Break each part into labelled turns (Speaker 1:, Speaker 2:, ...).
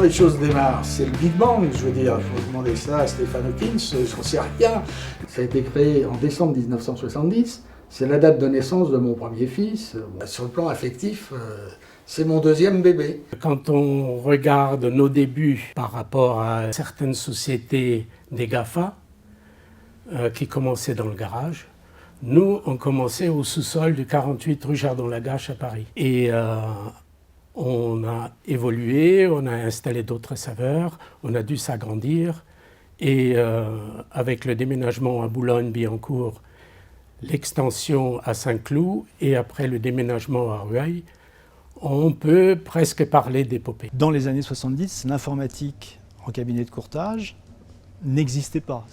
Speaker 1: les choses démarrent? C'est le Big Bang, je veux dire. Il faut demander ça à Stephen Hawking, j'en sais rien. Ça a été créé en décembre 1970. C'est la date de naissance de mon premier fils. Sur le plan affectif, c'est mon deuxième bébé.
Speaker 2: Quand on regarde nos débuts par rapport à certaines sociétés des GAFA qui commençaient dans le garage, nous, on commençait au sous-sol du 48 rue Jardin-Lagache à Paris. Et on a évolué, on a installé d'autres saveurs, on a dû s'agrandir. Et avec le déménagement à Boulogne-Billancourt, l'extension à Saint-Cloud et après le déménagement à Rueil, on peut presque parler d'épopée.
Speaker 3: Dans les années 70, l'informatique en cabinet de courtage n'existait pas.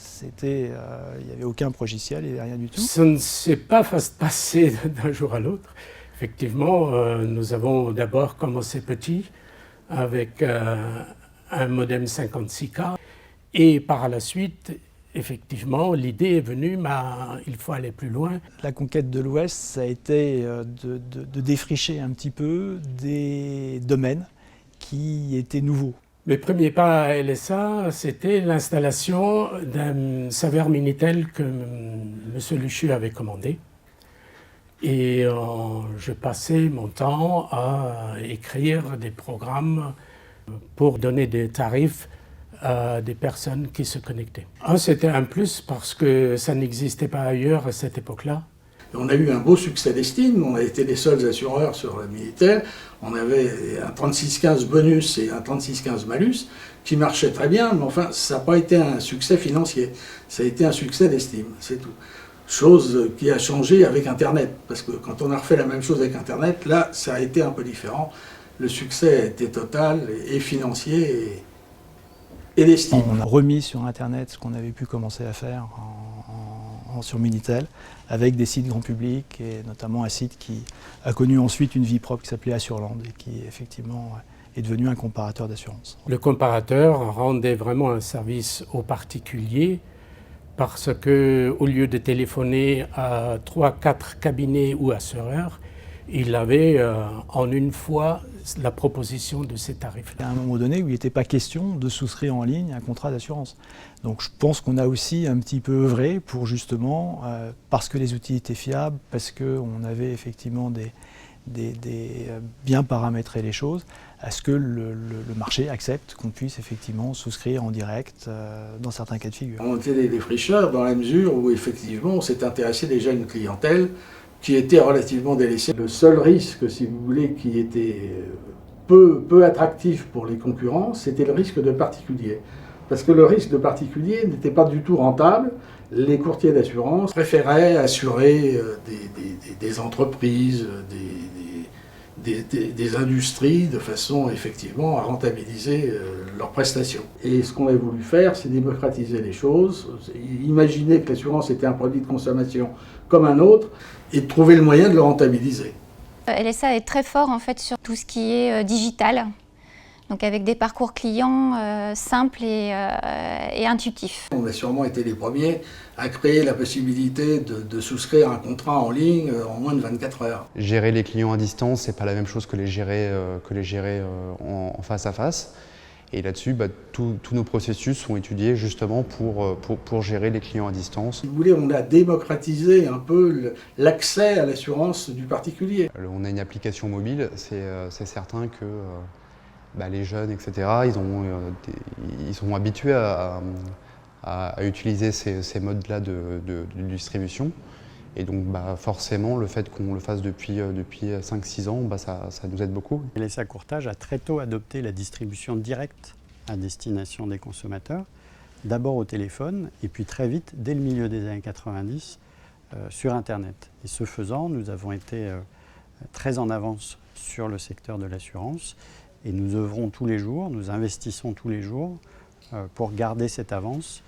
Speaker 3: Il n'y avait aucun logiciel, il n'y avait rien du tout.
Speaker 2: Ça ne s'est pas passé d'un jour à l'autre. Effectivement, nous avons d'abord commencé petit avec un modem 56K et par la suite, effectivement, l'idée est venue, mais il faut aller plus loin.
Speaker 3: La conquête de l'Ouest, ça a été de défricher un petit peu des domaines qui étaient nouveaux.
Speaker 2: Mes premiers pas à LSA, c'était l'installation d'un serveur Minitel que M. Luchu avait commandé. Et je passais mon temps à écrire des programmes pour donner des tarifs à des personnes qui se connectaient. C'était un plus parce que ça n'existait pas ailleurs à cette époque-là.
Speaker 1: On a eu un beau succès d'estime, on a été les seuls assureurs sur le Minitel. On avait un 3615 bonus et un 3615 malus qui marchaient très bien, mais enfin, ça n'a pas été un succès financier. Ça a été un succès d'estime, c'est tout. Chose qui a changé avec Internet, parce que quand on a refait la même chose avec Internet, là, ça a été un peu différent. Le succès était total et financier et d'estime.
Speaker 3: On a remis sur Internet ce qu'on avait pu commencer à faire sur Minitel, avec des sites grand public, et notamment un site qui a connu ensuite une vie propre qui s'appelait Assureland, et qui effectivement est devenu un comparateur d'assurance.
Speaker 2: Le comparateur rendait vraiment un service aux particuliers, parce qu'au lieu de téléphoner à 3-4 cabinets ou assureurs, il avait en une fois la proposition de ces tarifs-là.
Speaker 3: Il y a un moment donné où il n'était pas question de souscrire en ligne un contrat d'assurance. Donc je pense qu'on a aussi un petit peu œuvré pour justement, parce que les outils étaient fiables, parce qu'on avait effectivement bien paramétré les choses, à ce que le marché accepte qu'on puisse effectivement souscrire en direct dans certains cas de figure.
Speaker 1: On était des défricheurs dans la mesure où effectivement on s'est intéressé déjà à une clientèle qui était relativement délaissée. Le seul risque, si vous voulez, qui était peu attractif pour les concurrents, c'était le risque de particulier. Parce que le risque de particulier n'était pas du tout rentable. Les courtiers d'assurance préféraient assurer des entreprises, des industries de façon effectivement à rentabiliser leurs prestations. Et ce qu'on a voulu faire, c'est démocratiser les choses, imaginer que l'assurance était un produit de consommation comme un autre et de trouver le moyen de le rentabiliser.
Speaker 4: LSA est très fort en fait sur tout ce qui est digital, donc avec des parcours clients simples et intuitifs.
Speaker 1: On a sûrement été les premiers à créer la possibilité de souscrire un contrat en ligne en moins de 24 heures.
Speaker 5: Gérer les clients à distance, c'est pas la même chose que les gérer en face à face. Et là-dessus, tous nos processus sont étudiés justement pour gérer les clients à distance.
Speaker 1: Si vous voulez, on a démocratisé un peu l'accès à l'assurance du particulier.
Speaker 5: On a une application mobile, c'est certain que les jeunes, etc., ils sont habitués à utiliser ces modes-là de distribution. Et donc forcément, le fait qu'on le fasse depuis 5-6 ans, ça nous aide beaucoup.
Speaker 6: LSA Courtage a très tôt adopté la distribution directe à destination des consommateurs, d'abord au téléphone, et puis très vite, dès le milieu des années 90, sur Internet. Et ce faisant, nous avons été très en avance sur le secteur de l'assurance, et nous œuvrons tous les jours, nous investissons tous les jours pour garder cette avance,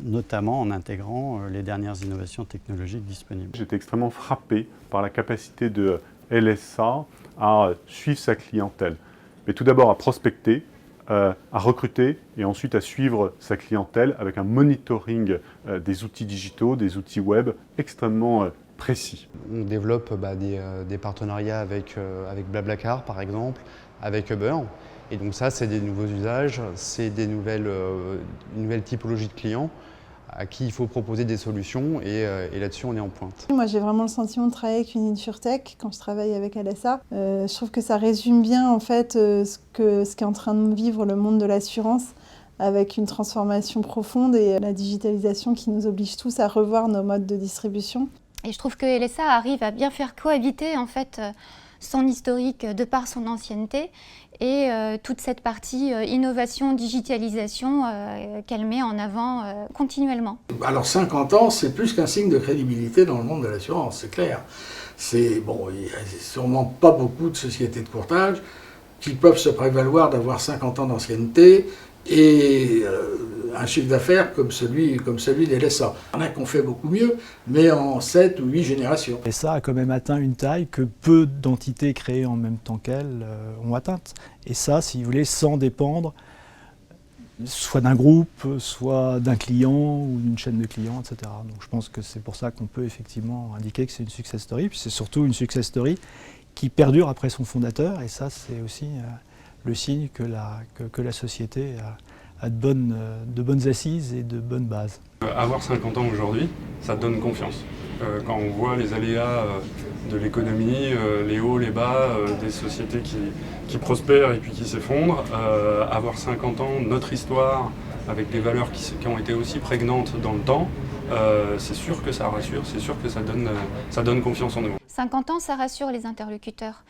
Speaker 6: notamment en intégrant les dernières innovations technologiques disponibles.
Speaker 7: J'étais extrêmement frappé par la capacité de LSA à suivre sa clientèle. Mais tout d'abord à prospecter, à recruter et ensuite à suivre sa clientèle avec un monitoring des outils digitaux, des outils web extrêmement précis.
Speaker 5: On développe des partenariats avec Blablacar par exemple, avec Uber. Et donc ça, c'est des nouveaux usages, c'est une nouvelle typologie de clients à qui il faut proposer des solutions et là-dessus on est en pointe.
Speaker 8: Moi j'ai vraiment le sentiment de travailler avec une InsurTech quand je travaille avec LSA. Je trouve que ça résume bien en fait ce qu'est en train de vivre le monde de l'assurance avec une transformation profonde et la digitalisation qui nous oblige tous à revoir nos modes de distribution.
Speaker 4: Et je trouve que LSA arrive à bien faire cohabiter en fait son historique de par son ancienneté et toute cette partie innovation, digitalisation qu'elle met en avant continuellement.
Speaker 1: Alors 50 ans, c'est plus qu'un signe de crédibilité dans le monde de l'assurance, c'est clair. Bon, il n'y a sûrement pas beaucoup de sociétés de courtage qui peuvent se prévaloir d'avoir 50 ans d'ancienneté et un chiffre d'affaires comme celui des LSA. Il y en a qui ont fait beaucoup mieux, mais en 7 ou 8 générations.
Speaker 3: LSA a quand même atteint une taille que peu d'entités créées en même temps qu'elle ont atteinte. Et ça, si vous voulez, sans dépendre soit d'un groupe, soit d'un client ou d'une chaîne de clients, etc. Donc je pense que c'est pour ça qu'on peut effectivement indiquer que c'est une success story. Puis c'est surtout une success story qui perdure après son fondateur. Et ça, c'est aussi le signe que la société a de bonnes assises et de bonnes bases.
Speaker 9: Avoir 50 ans aujourd'hui, ça donne confiance. Quand on voit les aléas de l'économie, les hauts, les bas, des sociétés qui prospèrent et puis qui s'effondrent, avoir 50 ans, notre histoire, avec des valeurs qui ont été aussi prégnantes dans le temps, c'est sûr que ça rassure, c'est sûr que ça donne confiance en nous.
Speaker 4: 50 ans, ça rassure les interlocuteurs.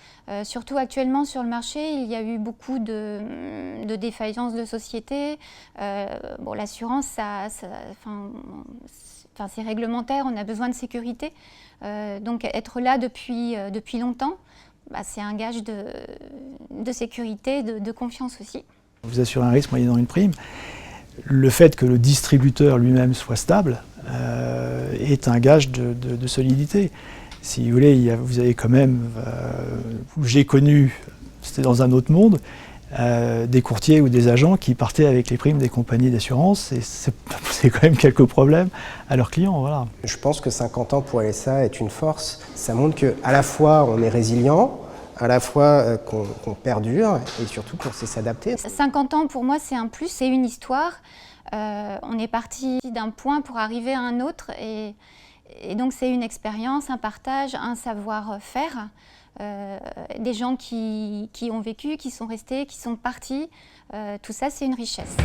Speaker 4: Surtout actuellement sur le marché, il y a eu beaucoup de défaillances de sociétés. Bon, l'assurance, c'est réglementaire, on a besoin de sécurité. Donc être là depuis longtemps, c'est un gage de sécurité, de confiance aussi.
Speaker 3: Vous assurez un risque moyennant une prime. Le fait que le distributeur lui-même soit stable est un gage de solidité. Si vous voulez, vous avez quand même, j'ai connu, c'était dans un autre monde, des courtiers ou des agents qui partaient avec les primes des compagnies d'assurance et c'est quand même quelques problèmes à leurs clients. Voilà.
Speaker 10: Je pense que 50 ans pour LSA est une force. Ça montre qu'à la fois on est résilient, à la fois qu'on perdure et surtout qu'on sait s'adapter.
Speaker 4: 50 ans pour moi c'est un plus, c'est une histoire. On est parti d'un point pour arriver à un autre et donc c'est une expérience, un partage, un savoir-faire. Des gens qui ont vécu, qui sont restés, qui sont partis, tout ça c'est une richesse.